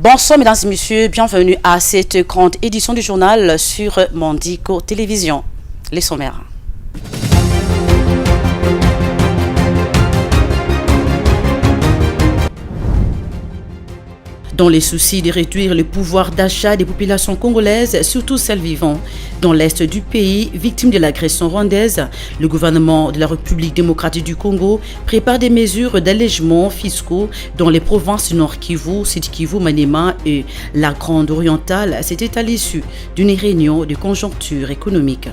Bonsoir mesdames et messieurs, bienvenue à cette grande édition du journal sur Mondico Télévision. Les sommaires. Dans les soucis de réduire le pouvoir d'achat des populations congolaises, surtout celles vivant dans l'est du pays, victimes de l'agression rwandaise, le gouvernement de la République démocratique du Congo prépare des mesures d'allègement fiscaux dans les provinces du Nord Kivu, Sud Kivu, Maniema et la Grande Orientale. C'était à l'issue d'une réunion de conjoncture économique.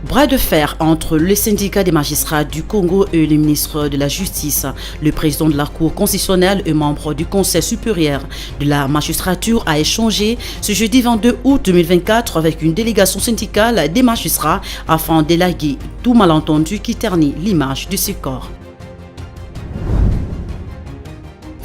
Bras de fer entre le syndicat des magistrats du Congo et le ministre de la Justice. Le président de la Cour constitutionnelle et membre du Conseil supérieur de la magistrature a échangé ce jeudi 22 août 2024 avec une délégation syndicale des magistrats afin d'élaguer tout malentendu qui ternit l'image de ce corps.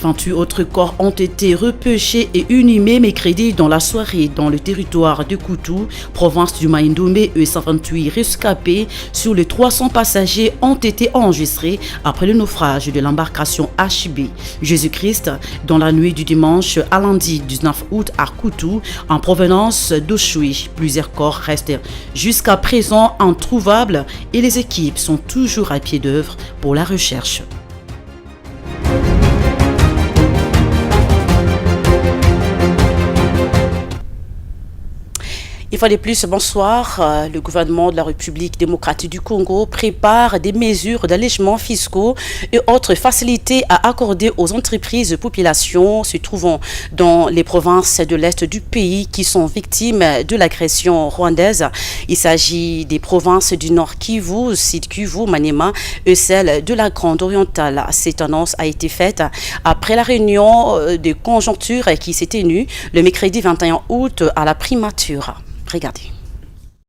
28 autres corps ont été repêchés et inhumés mercredi dans la soirée dans le territoire de Koutou, province du Maïndomé, et 128 rescapés sur les 300 passagers ont été enregistrés après le naufrage de l'embarcation HB Jésus-Christ dans la nuit du dimanche à lundi 19 août à Koutou en provenance d'Oshui. Plusieurs corps restent jusqu'à présent introuvables et les équipes sont toujours à pied d'œuvre pour la recherche. Une fois de plus, bonsoir. Le gouvernement de la République démocratique du Congo prépare des mesures d'allègement fiscaux et autres facilités à accorder aux entreprises et populations se trouvant dans les provinces de l'Est du pays qui sont victimes de l'agression rwandaise. Il s'agit des provinces du Nord Kivu, Sud Kivu, Maniema et celle de la Grande Orientale. Cette annonce a été faite après la réunion de conjoncture qui s'est tenue le mercredi 21 août à la primature. Regardez.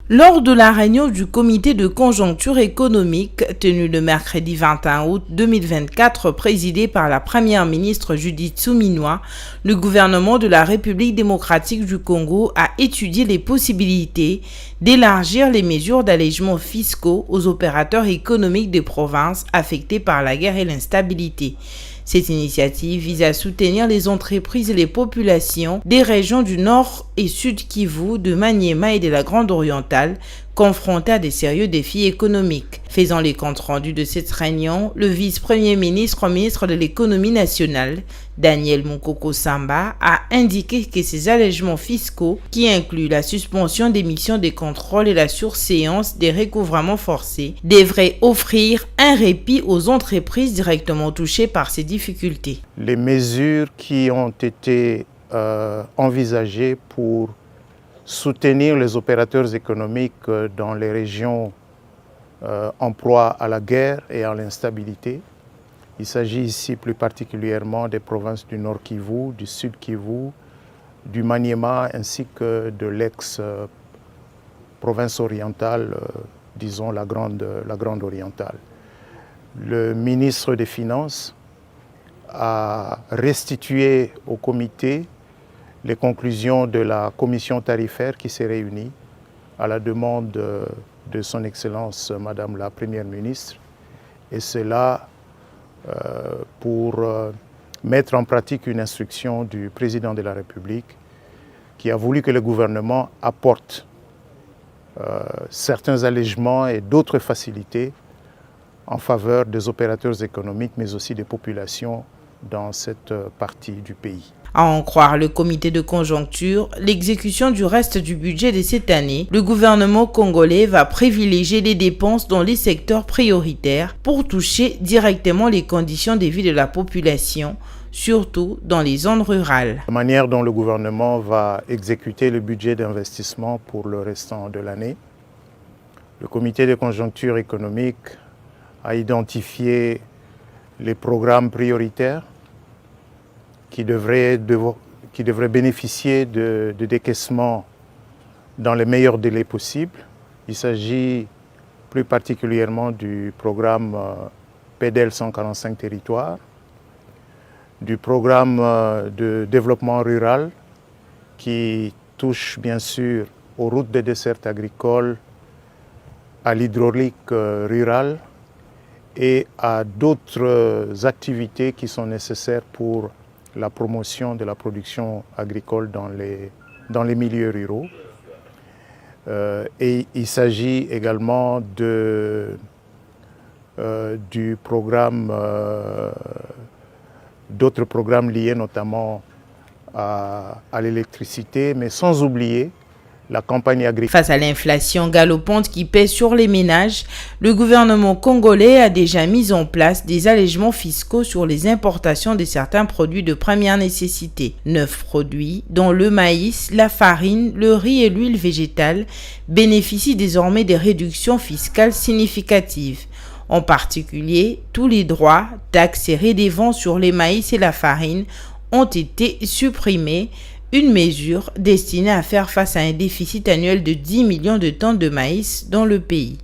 Lors de la réunion du comité de conjoncture économique tenue le mercredi 21 août 2024 présidée par la première ministre Judith Suminwa, le gouvernement de la République démocratique du Congo a étudié les possibilités d'élargir les mesures d'allègement fiscaux aux opérateurs économiques des provinces affectées par la guerre et l'instabilité. Cette initiative vise à soutenir les entreprises et les populations des régions du Nord et Sud Kivu, de Maniema et de la Grande Orientale, confrontées à des sérieux défis économiques. Faisant les comptes rendus de cette réunion, le vice-premier ministre, ministre de l'économie nationale, Daniel Mukoko Samba, a indiqué que ces allègements fiscaux, qui incluent la suspension des missions de contrôle et la surséance des recouvrements forcés, devraient offrir un répit aux entreprises directement touchées par ces difficultés. Les mesures qui ont été envisagées pour soutenir les opérateurs économiques dans les régions en proie à la guerre et à l'instabilité. Il s'agit ici plus particulièrement des provinces du Nord Kivu, du Sud Kivu, du Maniema ainsi que de l'ex-province orientale, disons la Grande Orientale. Le ministre des Finances a restitué au comité les conclusions de la commission tarifaire qui s'est réunie à la demande de son Excellence Madame la Première ministre, et cela pour mettre en pratique une instruction du président de la République qui a voulu que le gouvernement apporte certains allègements et d'autres facilités en faveur des opérateurs économiques mais aussi des populations dans cette partie du pays. À en croire le comité de conjoncture, l'exécution du reste du budget de cette année, le gouvernement congolais va privilégier les dépenses dans les secteurs prioritaires pour toucher directement les conditions de vie de la population, surtout dans les zones rurales. La manière dont le gouvernement va exécuter le budget d'investissement pour le restant de l'année, le comité de conjoncture économique a identifié les programmes prioritaires qui devraient bénéficier de décaissements dans les meilleurs délais possibles. Il s'agit plus particulièrement du programme PEDEL 145 territoires, du programme de développement rural qui touche bien sûr aux routes de desserte agricole, à l'hydraulique rurale et à d'autres activités qui sont nécessaires pour la promotion de la production agricole dans les milieux ruraux. Et il s'agit également du programme, d'autres programmes liés notamment à l'électricité, mais sans oublier la campagne agricole. Face à l'inflation galopante qui pèse sur les ménages, le gouvernement congolais a déjà mis en place des allègements fiscaux sur les importations de certains produits de première nécessité. 9 produits, dont le maïs, la farine, le riz et l'huile végétale, bénéficient désormais des réductions fiscales significatives. En particulier, tous les droits, taxes et redévances sur les maïs et la farine ont été supprimés. Une mesure destinée à faire face à un déficit annuel de 10 millions de tonnes de maïs dans le pays.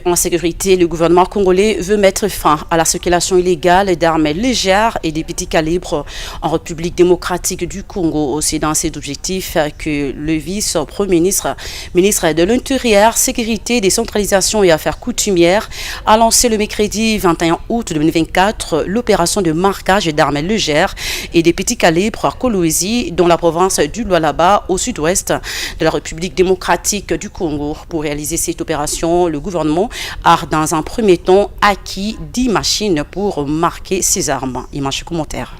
En sécurité, le gouvernement congolais veut mettre fin à la circulation illégale d'armes légères et des petits calibres en République démocratique du Congo. C'est dans cet objectif que le vice-premier ministre de l'Intérieur, Sécurité, Décentralisation et Affaires coutumières a lancé le mercredi 21 août 2024 l'opération de marquage d'armes légères et des petits calibres à Kolwezi, dans la province du Lualaba, au sud-ouest de la République démocratique du Congo. Pour réaliser cette opération, le gouvernement a dans un premier temps acquis 10 machines pour marquer ses armes. Image commentaire.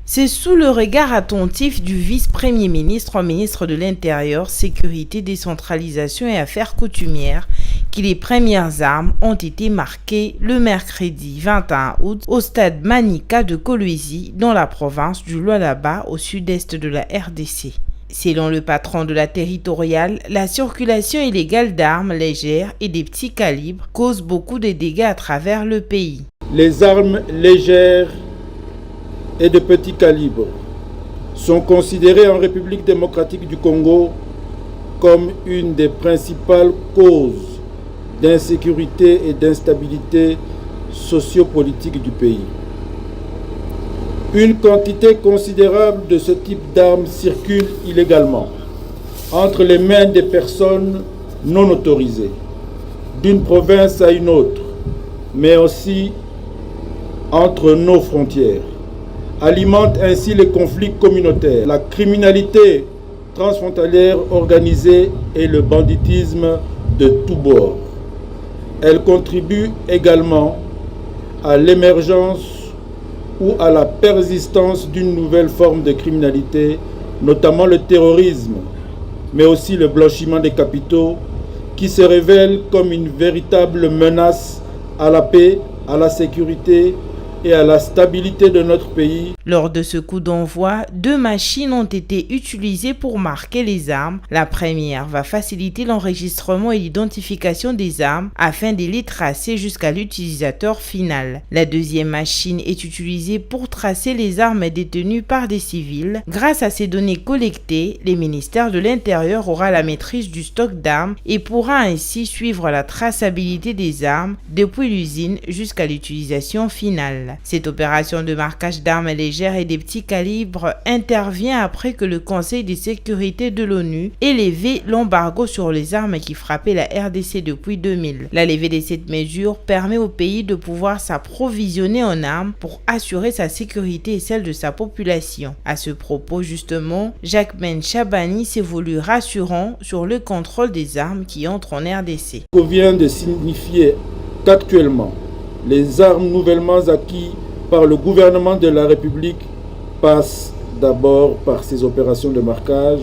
C'est sous le regard attentif du vice-premier ministre, ministre de l'Intérieur, Sécurité, Décentralisation et Affaires coutumières que les premières armes ont été marquées le mercredi 21 août au stade Manika de Kolwezi, dans la province du Lualaba, au sud-est de la RDC. Selon le patron de la territoriale, la circulation illégale d'armes légères et des petits calibres cause beaucoup de dégâts à travers le pays. Les armes légères et de petits calibres sont considérées en République démocratique du Congo comme une des principales causes d'insécurité et d'instabilité sociopolitique du pays. Une quantité considérable de ce type d'armes circule illégalement entre les mains des personnes non autorisées, d'une province à une autre, mais aussi entre nos frontières, alimente ainsi les conflits communautaires, la criminalité transfrontalière organisée et le banditisme de tous bords. Elle contribue également à l'émergence ou à la persistance d'une nouvelle forme de criminalité, notamment le terrorisme, mais aussi le blanchiment des capitaux, qui se révèle comme une véritable menace à la paix, à la sécurité et à la stabilité de notre pays. Lors de ce coup d'envoi, 2 machines ont été utilisées pour marquer les armes. La première va faciliter l'enregistrement et l'identification des armes afin de les tracer jusqu'à l'utilisateur final. La deuxième machine est utilisée pour tracer les armes détenues par des civils. Grâce à ces données collectées, le ministère de l'Intérieur aura la maîtrise du stock d'armes et pourra ainsi suivre la traçabilité des armes depuis l'usine jusqu'à l'utilisation finale. Cette opération de marquage d'armes légères et des petits calibres intervient après que le Conseil de sécurité de l'ONU ait levé l'embargo sur les armes qui frappaient la RDC depuis 2000. La levée de cette mesure permet au pays de pouvoir s'approvisionner en armes pour assurer sa sécurité et celle de sa population. À ce propos, justement, Jacquemain Chabani s'est voulu rassurant sur le contrôle des armes qui entrent en RDC. Il convient de signifier qu'actuellement, les armes nouvellement acquises par le gouvernement de la République passent d'abord par ces opérations de marquage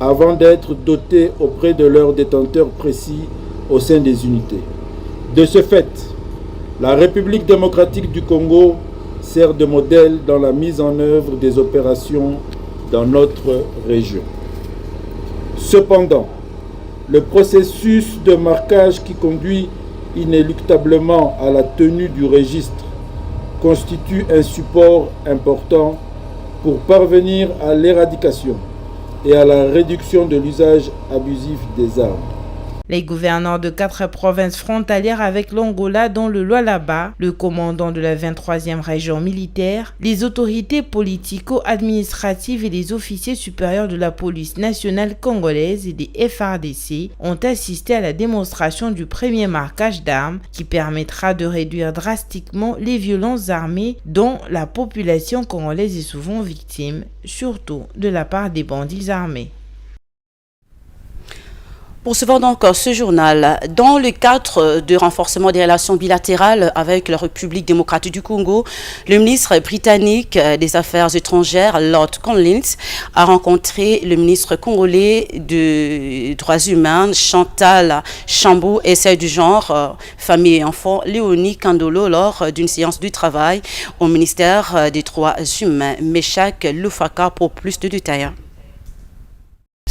avant d'être dotées auprès de leurs détenteurs précis au sein des unités. De ce fait, la République démocratique du Congo sert de modèle dans la mise en œuvre des opérations dans notre région. Cependant, le processus de marquage qui conduit inéluctablement à la tenue du registre constitue un support important pour parvenir à l'éradication et à la réduction de l'usage abusif des armes. Les gouverneurs de 4 provinces frontalières avec l'Angola, dont le Lualaba, le commandant de la 23e région militaire, les autorités politico-administratives et les officiers supérieurs de la police nationale congolaise et des FARDC ont assisté à la démonstration du premier marquage d'armes qui permettra de réduire drastiquement les violences armées dont la population congolaise est souvent victime, surtout de la part des bandits armés. Poursuivons donc ce journal. Dans le cadre du renforcement des relations bilatérales avec la République démocratique du Congo, le ministre britannique des Affaires étrangères, Lord Collins, a rencontré le ministre congolais des Droits humains, Chantal Chambou, et celle du genre, famille et enfants, Léonie Kandolo, lors d'une séance de travail au ministère des Droits humains. Meshak Lufaka pour plus de détails.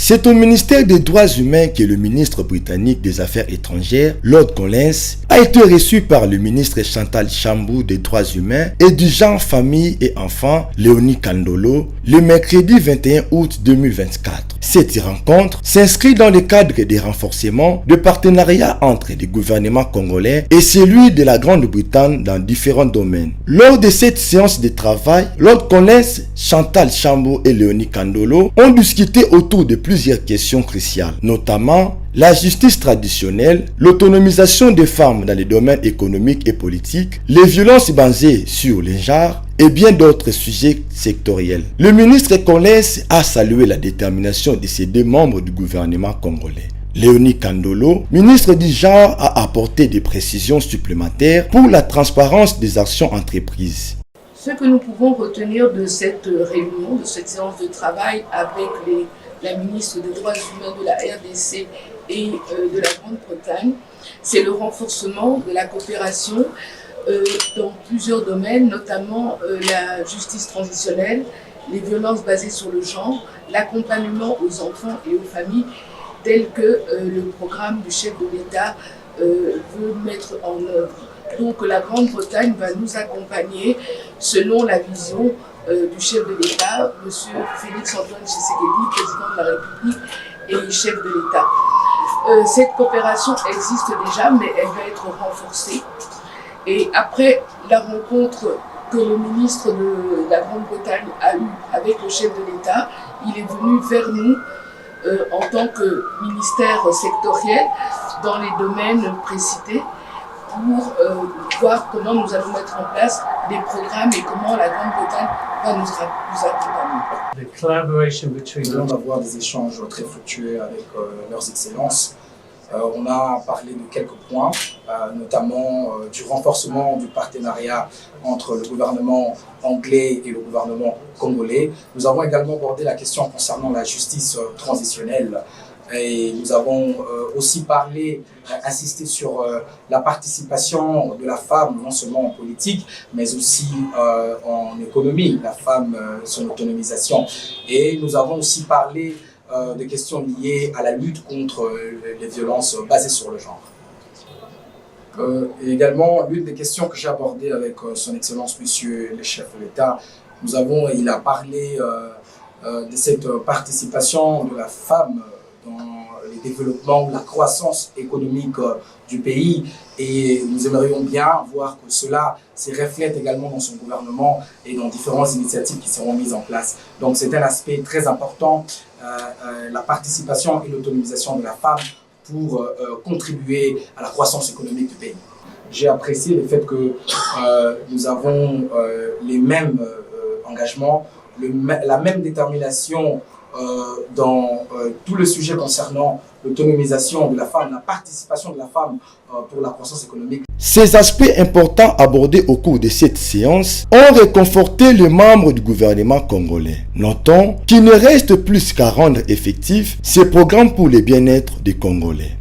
C'est au ministère des Droits humains que le ministre britannique des Affaires étrangères, Lord Collins, a été reçu par le ministre Chantal Chambou des Droits humains et du genre famille et enfants, Léonie Kandolo, le mercredi 21 août 2024. Cette rencontre s'inscrit dans le cadre des renforcements de partenariat entre les gouvernements congolais et celui de la Grande-Bretagne dans différents domaines. Lors de cette séance de travail, Lord Collins, Chantal Chambou et Léonie Kandolo ont discuté autour de plusieurs questions cruciales, notamment la justice traditionnelle, l'autonomisation des femmes dans les domaines économiques et politiques, les violences basées sur les genres et bien d'autres sujets sectoriels. Le ministre Collins a salué la détermination de ces deux membres du gouvernement congolais. Léonie Kandolo, ministre du genre, a apporté des précisions supplémentaires pour la transparence des actions entreprises. Ce que nous pouvons retenir de cette réunion, de cette séance de travail avec la ministre des Droits humains de la RDC et de la Grande-Bretagne, c'est le renforcement de la coopération dans plusieurs domaines, notamment la justice transitionnelle, les violences basées sur le genre, l'accompagnement aux enfants et aux familles, tel que le programme du chef de l'État veut mettre en œuvre. Donc la Grande-Bretagne va nous accompagner selon la vision du chef de l'État, M. Félix-Antoine Tshisekedi, président de la République et chef de l'État. Cette coopération existe déjà, mais elle va être renforcée. Et après la rencontre que le ministre de la Grande-Bretagne a eue avec le chef de l'État, il est venu vers nous en tant que ministère sectoriel dans les domaines précités pour voir comment nous allons mettre en place des programmes et comment la Grande-Bretagne va nous accompagner. Nous allons avoir des échanges très fructueux avec leurs excellences. On a parlé de quelques points, notamment du renforcement du partenariat entre le gouvernement anglais et le gouvernement congolais. Nous avons également abordé la question concernant la justice transitionnelle. Et nous avons aussi parlé, insisté sur la participation de la femme, non seulement en politique, mais aussi en économie, la femme, son autonomisation. Et nous avons aussi parlé des questions liées à la lutte contre les violences basées sur le genre. Et également, l'une des questions que j'ai abordées avec son Excellence, Monsieur le chef de l'État, il a parlé de cette participation de la femme dans les développements, la croissance économique du pays, et nous aimerions bien voir que cela se reflète également dans son gouvernement et dans différentes initiatives qui seront mises en place. Donc c'est un aspect très important, la participation et l'autonomisation de la femme pour contribuer à la croissance économique du pays. J'ai apprécié le fait que nous avons les mêmes engagements, la même détermination dans tout le sujet concernant l'autonomisation de la femme, la participation de la femme pour la croissance économique. Ces aspects importants abordés au cours de cette séance ont réconforté les membres du gouvernement congolais. Notons qu'il ne reste plus qu'à rendre effectifs ces programmes pour le bien-être des Congolais.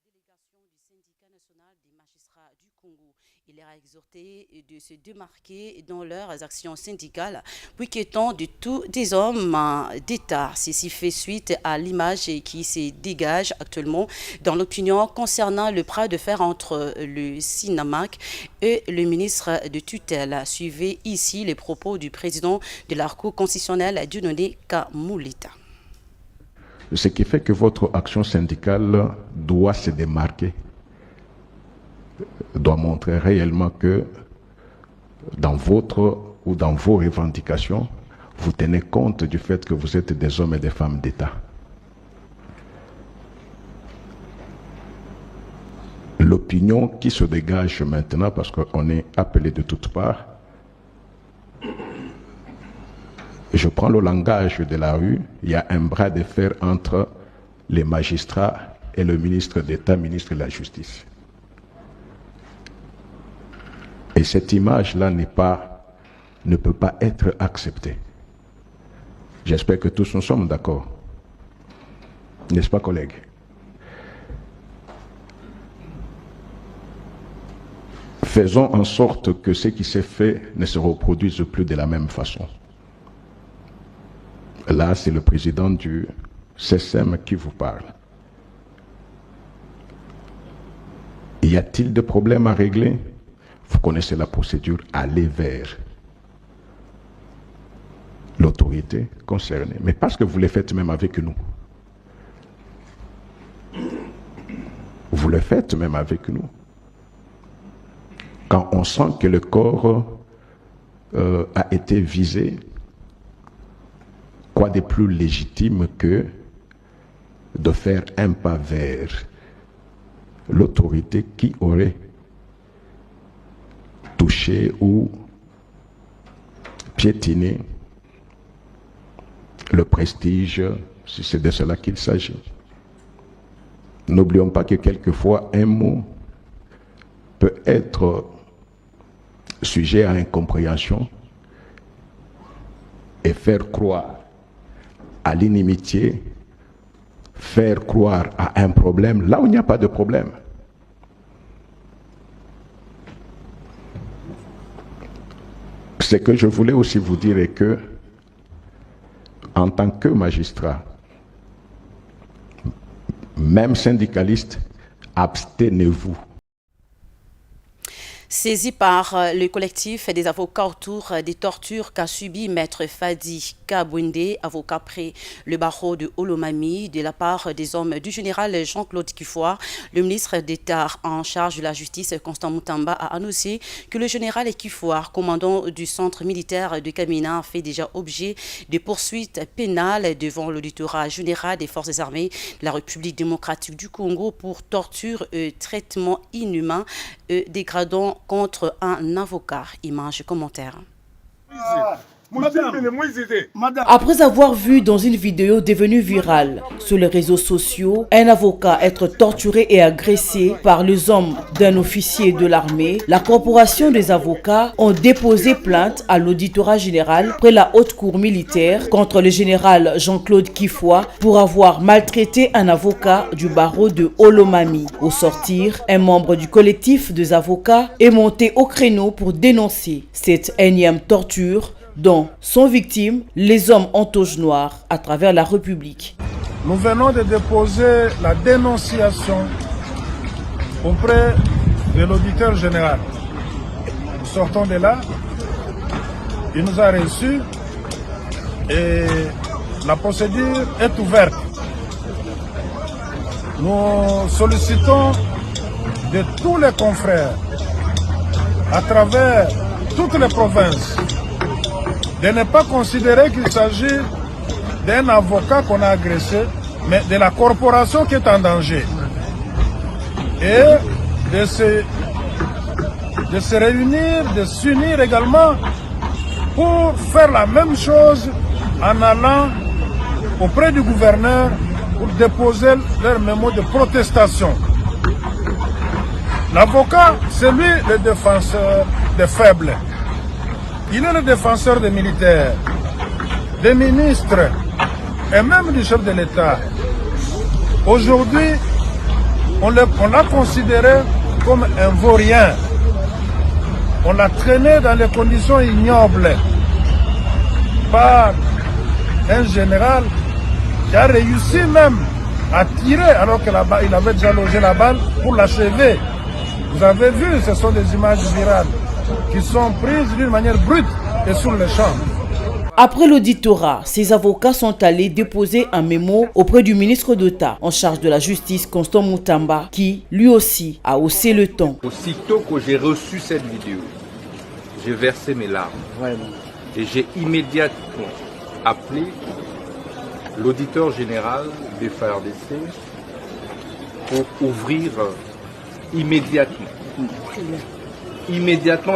Avec la délégation du syndicat national des magistrats du Congo. Il leur a exhorté de se démarquer dans leurs actions syndicales, puis qu'étant de tous des hommes d'État. Ceci fait suite à l'image qui se dégage actuellement dans l'opinion concernant le bras de fer entre le SINAMAC et le ministre de tutelle. Suivez ici les propos du président de la Cour constitutionnelle, Dieudonné Kamoulita. Ce qui fait que votre action syndicale doit se démarquer, doit montrer réellement que dans votre ou dans vos revendications, vous tenez compte du fait que vous êtes des hommes et des femmes d'État. L'opinion qui se dégage maintenant, parce qu'on est appelé de toutes parts, je prends le langage de la rue, il y a un bras de fer entre les magistrats et le ministre d'État, ministre de la Justice. Et cette image-là ne peut pas être acceptée. J'espère que tous nous sommes d'accord. N'est-ce pas, collègues? Faisons en sorte que ce qui s'est fait ne se reproduise plus de la même façon. Là, c'est le président du CSM qui vous parle. Y a-t-il des problèmes à régler? Vous connaissez la procédure, allez vers l'autorité concernée. Mais parce que vous le faites même avec nous. Vous le faites même avec nous. Quand on sent que le corps a été visé, quoi de plus légitime que de faire un pas vers l'autorité qui aurait touché ou piétiné le prestige, si c'est de cela qu'il s'agit. N'oublions pas que quelquefois un mot peut être sujet à incompréhension et faire croire à l'inimitié, faire croire à un problème là où il n'y a pas de problème. Ce que je voulais aussi vous dire est que, en tant que magistrat, même syndicaliste, abstenez-vous. Saisi par le collectif des avocats autour des tortures qu'a subi Maître Fadi Kabwende, avocat près le barreau de Olomami, de la part des hommes du général Jean-Claude Kifoire, le ministre d'État en charge de la justice, Constant Moutamba, a annoncé que le général Kifoire, commandant du centre militaire de Kamina, fait déjà objet de poursuites pénales devant l'auditorat général des forces armées de la République démocratique du Congo pour torture et traitement inhumain et dégradant contre un avocat. Image commentaire. Après avoir vu dans une vidéo devenue virale sur les réseaux sociaux un avocat être torturé et agressé par les hommes d'un officier de l'armée, la corporation des avocats ont déposé plainte à l'auditorat général près la haute cour militaire contre le général Jean-Claude Kifoire pour avoir maltraité un avocat du barreau de Olomami. Au sortir, un membre du collectif des avocats est monté au créneau pour dénoncer cette énième torture dont sont victimes les hommes en toge noire à travers la République. Nous venons de déposer la dénonciation auprès de l'auditeur général. Nous sortons de là, il nous a reçus et la procédure est ouverte. Nous sollicitons de tous les confrères à travers toutes les provinces de ne pas considérer qu'il s'agit d'un avocat qu'on a agressé, mais de la corporation qui est en danger. Et de se réunir, de s'unir également pour faire la même chose en allant auprès du gouverneur pour déposer leur mémo de protestation. L'avocat, c'est lui le défenseur des faibles. Il est le défenseur des militaires, des ministres et même du chef de l'État. Aujourd'hui, on l'a considéré comme un vaurien. On l'a traîné dans des conditions ignobles par un général qui a réussi même à tirer alors qu'il avait déjà logé la balle pour l'achever. Vous avez vu, ce sont des images virales qui sont prises d'une manière brute et sur le champ. Après l'auditorat, ses avocats sont allés déposer un mémo auprès du ministre d'État en charge de la justice, Constant Moutamba, qui, lui aussi, a haussé le ton. Aussitôt que j'ai reçu cette vidéo, j'ai versé mes larmes. Vraiment. Et j'ai immédiatement appelé l'auditeur général des FARDC pour ouvrir immédiatement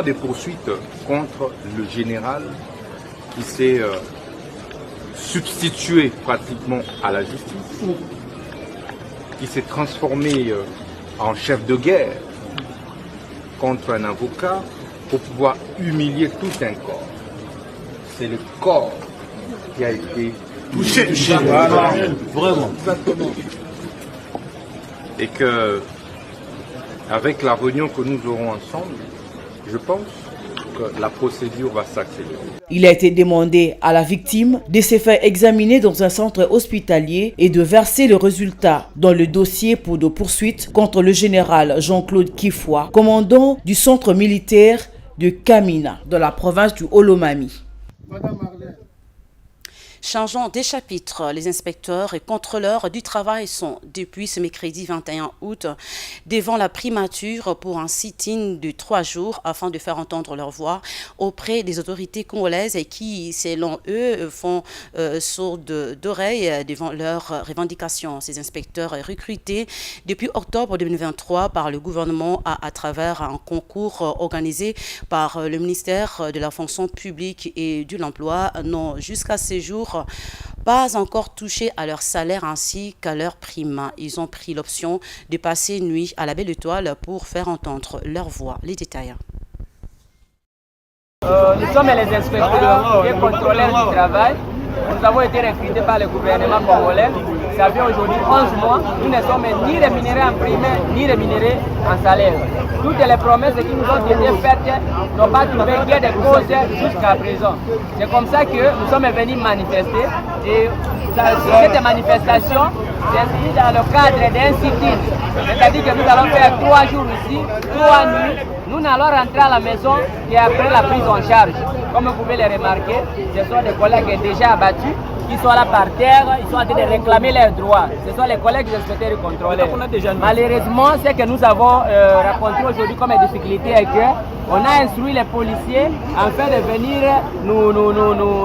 des poursuites contre le général qui s'est substitué pratiquement à la justice, qui s'est transformé en chef de guerre contre un avocat pour pouvoir humilier tout un corps. C'est le corps qui a été touché. Voilà. Vraiment. Exactement. Et que, avec la réunion que nous aurons ensemble, je pense que la procédure va s'accélérer. Il a été demandé à la victime de se faire examiner dans un centre hospitalier et de verser le résultat dans le dossier pour de poursuites contre le général Jean-Claude Kifoua, commandant du centre militaire de Kamina, dans la province du Olomami. Changeons des chapitres. Les inspecteurs et contrôleurs du travail sont, depuis ce mercredi 21 août, devant la primature pour un sit-in de 3 jours afin de faire entendre leur voix auprès des autorités congolaises qui, selon eux, font sourde d'oreilles devant leurs revendications. Ces inspecteurs recrutés depuis octobre 2023 par le gouvernement à travers un concours organisé par le ministère de la fonction publique et de l'emploi n'ont jusqu'à ce jour pas encore touché à leur salaire ainsi qu'à leur prime. Ils ont pris l'option de passer une nuit à la Belle Étoile pour faire entendre leur voix. Les détails. Nous sommes les inspecteurs et contrôleurs du travail. Nous avons été recrutés par le gouvernement congolais. Ça fait aujourd'hui 11 mois. Nous ne sommes ni rémunérés en prime, ni rémunérés en salaire. Toutes les promesses qui nous ont été faites n'ont pas trouvé gain de cause jusqu'à présent. C'est comme ça que nous sommes venus manifester. Et cette manifestation s'inscrit dans le cadre d'un sit-in. C'est-à-dire que nous allons faire 3 jours ici, 3 nuits. Nous n'allons rentrer à la maison qu'après la prise en charge. Comme vous pouvez le remarquer, ce sont des collègues déjà abattus qui sont là par terre, ils sont en train de réclamer leurs droits. Ce sont les collègues des inspecteurs et contrôleurs. Malheureusement, ce que nous avons rencontré aujourd'hui comme difficulté est qu'on a instruit les policiers afin de venir,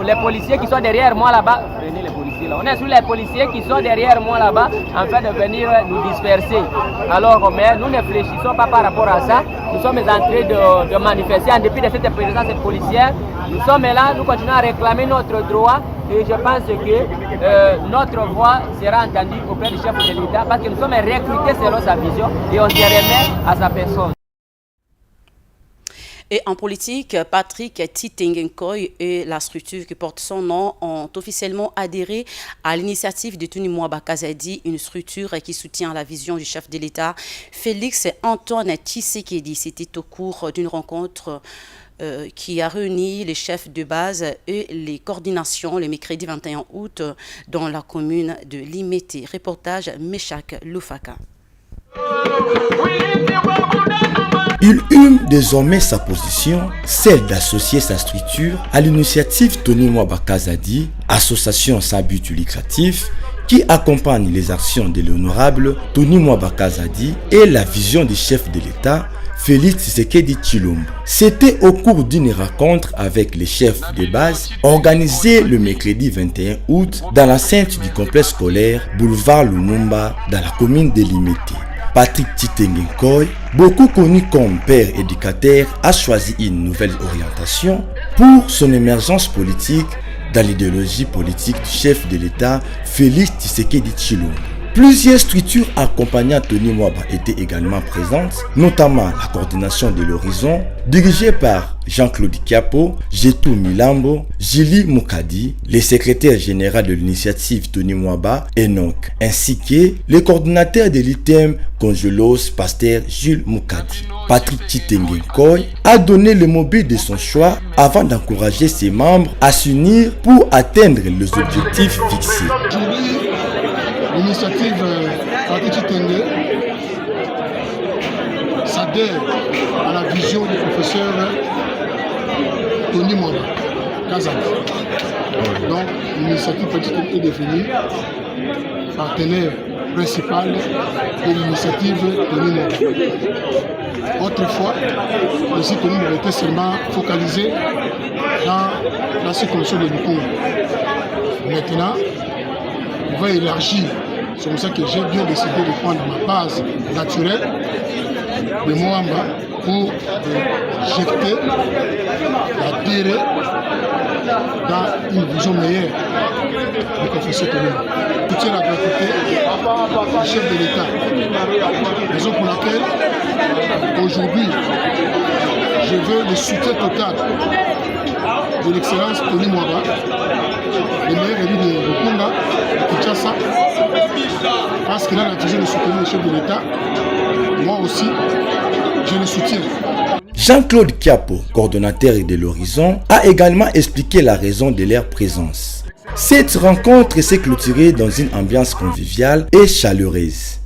les policiers qui sont derrière moi là-bas, venez les policiers là. On a instruit les policiers qui sont derrière moi là-bas afin de venir nous disperser. Alors, mais nous ne réfléchissons pas par rapport à ça. Nous sommes en train de manifester en dépit de cette présence policière. Nous sommes là, nous continuons à réclamer notre droit et je pense que notre voix sera entendue auprès du chef de l'État parce que nous sommes recrutés selon sa vision et on se remet à sa personne. Et en politique, Patrick Titengenkoy et la structure qui porte son nom ont officiellement adhéré à l'initiative de Tony Mwaba Kazadi, une structure qui soutient la vision du chef de l'État, Félix Antoine Tshisekedi. C'était au cours d'une rencontre qui a réuni les chefs de base et les coordinations le mercredi 21 août dans la commune de Limete. Reportage Meshak Loufaka. Il hume désormais sa position, celle d'associer sa structure à l'initiative Tony Mwaba Kazadi, association sans but lucratif, qui accompagne les actions de l'honorable Tony Mwaba Kazadi et la vision du chef de l'État, Félix Tshisekedi Tshilombo. C'était au cours d'une rencontre avec les chefs de base organisée le mercredi 21 août dans l'enceinte du complexe scolaire Boulevard Lumumba dans la commune de Limete. Patrick Titengenkoy, beaucoup connu comme père éducateur, a choisi une nouvelle orientation pour son émergence politique dans l'idéologie politique du chef de l'État, Félix Tshisekedi Tshilombo. Plusieurs structures accompagnant Tony Mwaba étaient également présentes, notamment la coordination de l'Horizon, dirigée par Jean-Claude Kiapo, Jetou Milambo, Jili Moukadi, le secrétaire général de l'initiative Tony Mwaba, Enoch, ainsi que le coordonnateur de l'ITEM Congelos, pasteur Jules Moukadi. Patrick Chitenge Koy a donné le mot de son choix avant d'encourager ses membres à s'unir pour atteindre les objectifs fixés. L'initiative Patrick Chitenge s'adhère à la vision du professeur Tony Mwaba, Kazan. Donc, l'initiative Patrick Chitenge est devenue partenaire principal de l'initiative Tony Mwaba. Autrefois, le site Tony Mwaba était seulement focalisé dans la circonscription de Lukungu. Maintenant, on va élargir. C'est comme ça que j'ai bien décidé de prendre ma base naturelle de Mwamba pour jeter la terre dans une vision meilleure du professeur Tony Mwaba. Je tiens la gratitude du chef de l'État. Raison pour laquelle aujourd'hui je veux le soutien total de l'excellence Tony Mwaba, le meilleur élu de Rukunga, de Kinshasa, parce qu'il a la vision de soutenir le chef de l'État. Moi aussi, je le soutiens. Jean-Claude Kiapo, coordonnateur de l'Horizon, a également expliqué la raison de leur présence. Cette rencontre s'est clôturée dans une ambiance conviviale et chaleureuse.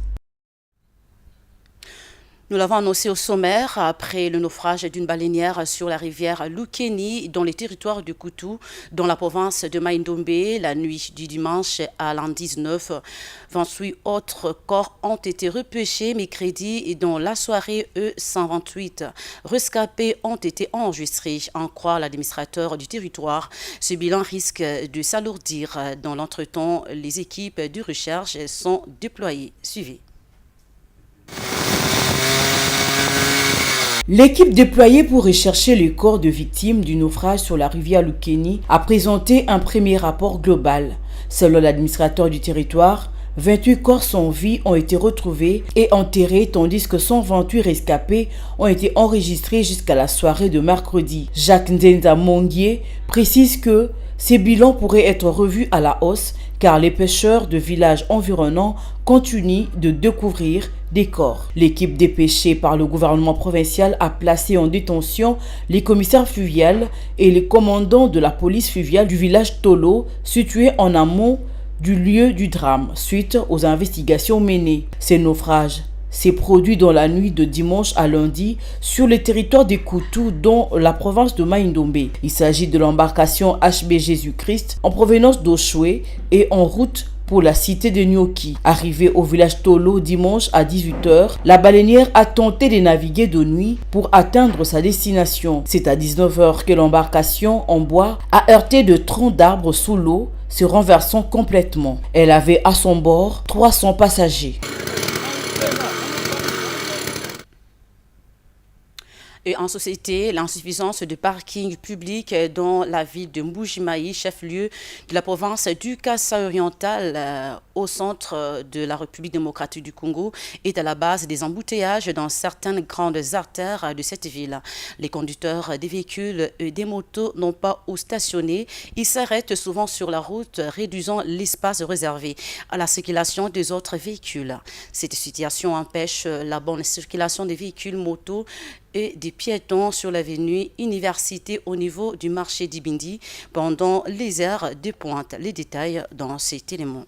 Nous l'avons annoncé au sommaire, après le naufrage d'une baleinière sur la rivière Lukeni, dans les territoires de Koutou, dans la province de Maïndombe, la nuit du dimanche à lundi 19. 28 autres corps ont été repêchés mercredi et dans la soirée, 128 rescapés ont été enregistrés, en croit l'administrateur du territoire. Ce bilan risque de s'alourdir. Dans l'entretemps, les équipes de recherche sont déployées. Suivez. L'équipe déployée pour rechercher les corps de victimes du naufrage sur la rivière Lukeni a présenté un premier rapport global. Selon l'administrateur du territoire, 28 corps sans vie ont été retrouvés et enterrés tandis que 128 rescapés ont été enregistrés jusqu'à la soirée de mercredi. Jacques Ndenda Monguier précise que ces bilans pourraient être revus à la hausse car les pêcheurs de villages environnants continuent de découvrir des corps. L'équipe dépêchée par le gouvernement provincial a placé en détention les commissaires fluviales et les commandants de la police fluviale du village Tolo, situé en amont du lieu du drame, suite aux investigations menées. Ces naufrages s'est produit dans la nuit de dimanche à lundi sur le territoire des Koutou, dans la province de Maïndombe. Il s'agit de l'embarcation HB Jésus-Christ en provenance d'Oshwe et en route pour la cité de Nyoki. Arrivée au village Tolo dimanche à 18h, la baleinière a tenté de naviguer de nuit pour atteindre sa destination. C'est à 19h que l'embarcation en bois a heurté de troncs d'arbres sous l'eau, se renversant complètement. Elle avait à son bord 300 passagers. Et en société, l'insuffisance de parking public dans la ville de Mbujimayi, chef-lieu de la province du Kasaï-Oriental, au centre de la République démocratique du Congo, est à la base des embouteillages dans certaines grandes artères de cette ville. Les conducteurs des véhicules et des motos n'ont pas où stationner. Ils s'arrêtent souvent sur la route, réduisant l'espace réservé à la circulation des autres véhicules. Cette situation empêche la bonne circulation des véhicules motos et des piétons sur l'avenue Université au niveau du marché d'Ibindi pendant les heures de pointe. Les détails dans cet élément.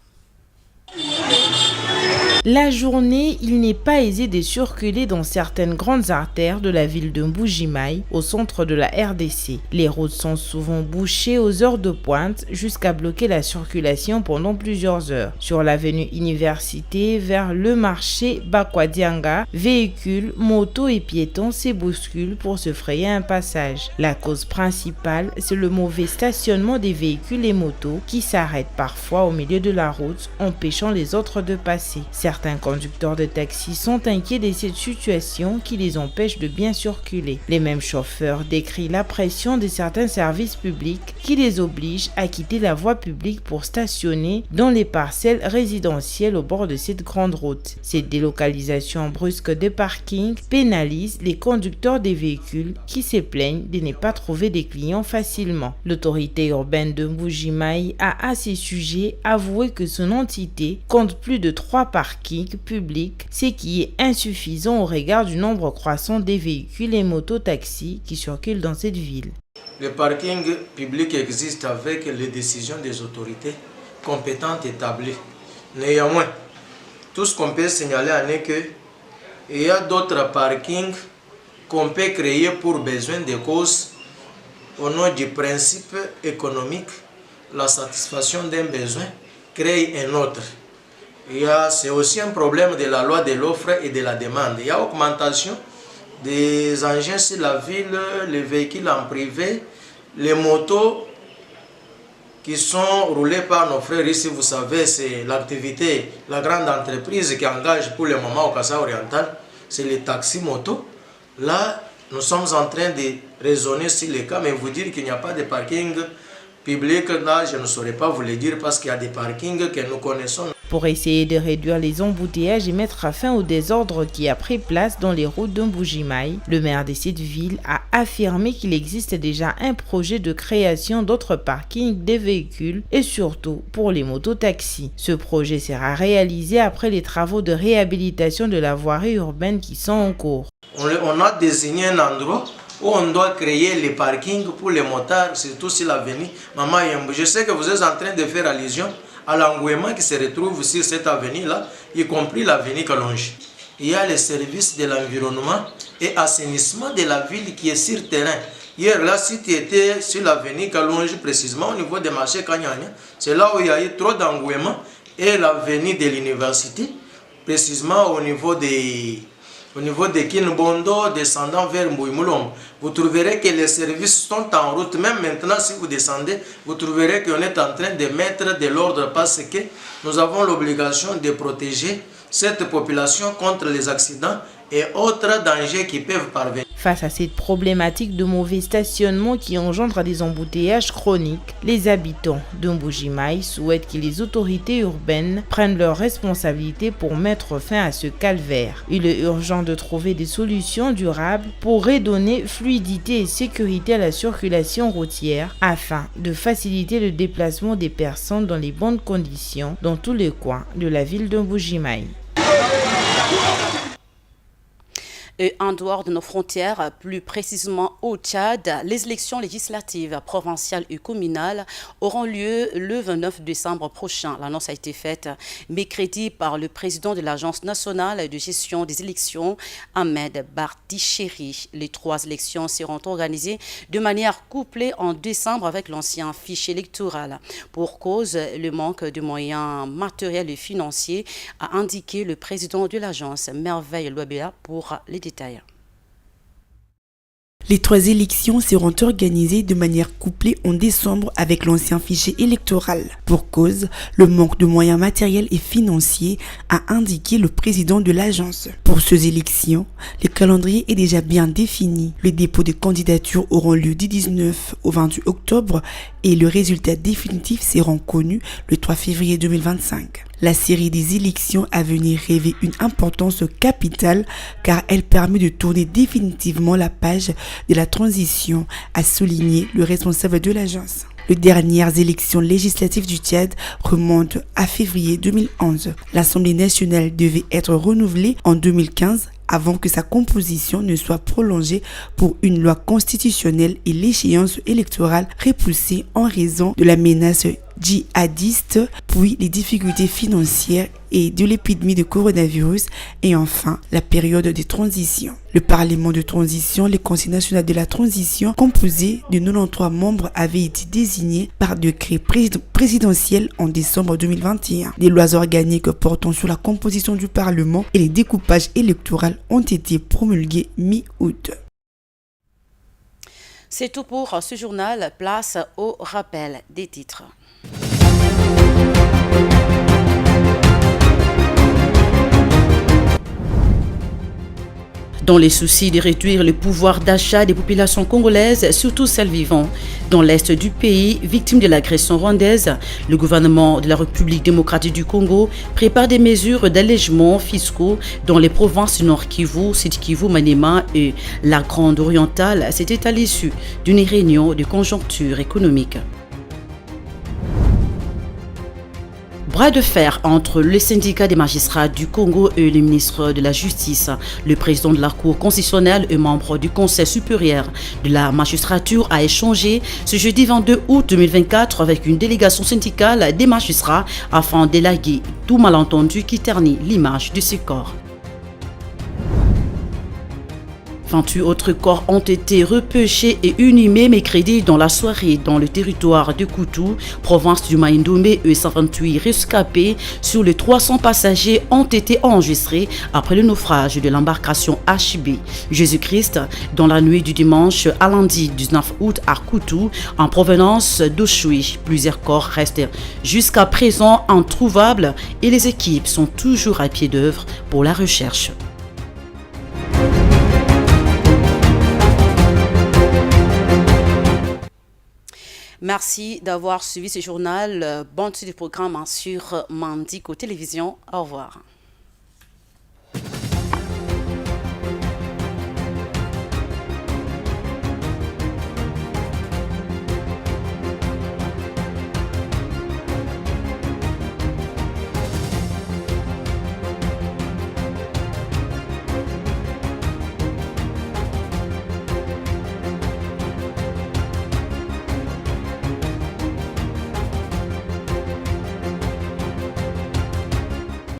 La journée, il n'est pas aisé de circuler dans certaines grandes artères de la ville de Mbujimayi, au centre de la RDC. Les routes sont souvent bouchées aux heures de pointe jusqu'à bloquer la circulation pendant plusieurs heures. Sur l'avenue Université vers le marché Bakwadianga, véhicules, motos et piétons se bousculent pour se frayer un passage. La cause principale, c'est le mauvais stationnement des véhicules et motos qui s'arrêtent parfois au milieu de la route, empêchant les autres de passer. dépassés. Certains conducteurs de taxi sont inquiets de cette situation qui les empêche de bien circuler. Les mêmes chauffeurs décrivent la pression de certains services publics qui les obligent à quitter la voie publique pour stationner dans les parcelles résidentielles au bord de cette grande route. Cette délocalisation brusque de parking pénalise les conducteurs des véhicules qui se plaignent de ne pas trouver des clients facilement. L'autorité urbaine de Mbuji-Mayi a à ce sujet avoué que son entité compte plus de 3 parkings publics, ce qui est insuffisant au regard du nombre croissant des véhicules et mototaxis qui circulent dans cette ville. Le parking public existe avec les décisions des autorités compétentes établies. Néanmoins, tout ce qu'on peut signaler est qu'il y a d'autres parkings qu'on peut créer pour besoin de cause au nom du principe économique, la satisfaction d'un besoin crée un autre. C'est aussi un problème de la loi de l'offre et de la demande. Il y a augmentation des engins sur la ville, les véhicules en privé, les motos qui sont roulés par nos frères ici. Vous savez, c'est l'activité, la grande entreprise qui engage pour le moment au Kasaï oriental, c'est les taxis motos. Là, nous sommes en train de raisonner sur les cas, mais vous dire qu'il n'y a pas de parking public, là, je ne saurais pas vous le dire parce qu'il y a des parkings que nous connaissons. Pour essayer de réduire les embouteillages et mettre fin au désordre qui a pris place dans les routes de Mbuji-Mayi, le maire de cette ville a affirmé qu'il existe déjà un projet de création d'autres parkings des véhicules et surtout pour les mototaxis. Ce projet sera réalisé après les travaux de réhabilitation de la voirie urbaine qui sont en cours. On a désigné un endroit où on doit créer les parkings pour les motards, surtout sur l'avenue Mama Yembo. Je sais que vous êtes en train de faire allusion à l'engouement qui se retrouve sur cette avenue-là, y compris l'avenue Kalonji. Il y a les services de l'environnement et assainissement de la ville qui est sur terrain. Hier, là, si tu étais sur l'avenue Kalonji, précisément au niveau des marchés Kanyanya, c'est là où il y a eu trop d'engouement, et l'avenue de l'université, précisément au niveau de Kinbondo, descendant vers Mbouimoulom, vous trouverez que les services sont en route. Même maintenant, si vous descendez, vous trouverez qu'on est en train de mettre de l'ordre parce que nous avons l'obligation de protéger cette population contre les accidents et autres dangers qui peuvent parvenir. Face à cette problématique de mauvais stationnement qui engendre des embouteillages chroniques, les habitants de Mbuji-Mayi souhaitent que les autorités urbaines prennent leurs responsabilités pour mettre fin à ce calvaire. Il est urgent de trouver des solutions durables pour redonner fluidité et sécurité à la circulation routière afin de faciliter le déplacement des personnes dans les bonnes conditions dans tous les coins de la ville de Mbuji-Mayi. Et en dehors de nos frontières, plus précisément au Tchad, les élections législatives provinciales et communales auront lieu le 29 décembre prochain. L'annonce a été faite mercredi par le président de l'Agence nationale de gestion des élections, Ahmed Barticheri. Les 3 élections seront organisées de manière couplée en décembre avec l'ancien fichier électoral. Pour cause, le manque de moyens matériels et financiers, a indiqué le président de l'agence, Merveille Louabéa, pour les détails. Les 3 élections seront organisées de manière couplée en décembre avec l'ancien fichier électoral. Pour cause, le manque de moyens matériels et financiers, a indiqué le président de l'agence. Pour ces élections, le calendrier est déjà bien défini. Le dépôt des candidatures auront lieu du 19 au 28 octobre et le résultat définitif sera connu le 3 février 2025. La série des élections à venir revêt une importance capitale car elle permet de tourner définitivement la page de la transition, a souligné le responsable de l'agence. Les dernières élections législatives du Tchad remontent à février 2011. L'Assemblée nationale devait être renouvelée en 2015 avant que sa composition ne soit prolongée pour une loi constitutionnelle et l'échéance électorale repoussée en raison de la menace djihadiste, puis les difficultés financières et de l'épidémie de coronavirus et enfin la période de transition. Le Parlement de transition, le Conseil national de la transition, composé de 93 membres, avait été désigné par décret présidentiel en décembre 2021. Des lois organiques portant sur la composition du Parlement et les découpages électoraux ont été promulgués mi-août. C'est tout pour ce journal. Place au rappel des titres. dans les soucis de réduire le pouvoir d'achat des populations congolaises, surtout celles vivant dans l'est du pays, victimes de l'agression rwandaise. Le gouvernement de la République démocratique du Congo prépare des mesures d'allègement fiscaux dans les provinces du Nord Kivu, Sud Kivu, Maniema et la Grande Orientale. C'était à l'issue d'une réunion de conjoncture économique. Bras de fer entre le syndicat des magistrats du Congo et le ministre de la Justice. Le président de la Cour constitutionnelle et membre du Conseil supérieur de la magistrature a échangé ce jeudi 22 août 2024 avec une délégation syndicale des magistrats afin d'élaguer tout malentendu qui ternit l'image de ce corps. 28 autres corps ont été repêchés et inhumés mercredi dans la soirée dans le territoire de Koutou, province du Maïndombe, et 128 rescapés sur les 300 passagers ont été enregistrés après le naufrage de l'embarcation HB Jésus-Christ dans la nuit du dimanche à lundi 19 août à Koutou en provenance d'Oshui. Plusieurs corps restent jusqu'à présent introuvables et les équipes sont toujours à pied d'œuvre pour la recherche. Merci d'avoir suivi ce journal. Bonne suite du programme sur Mandiko Télévision. Au revoir.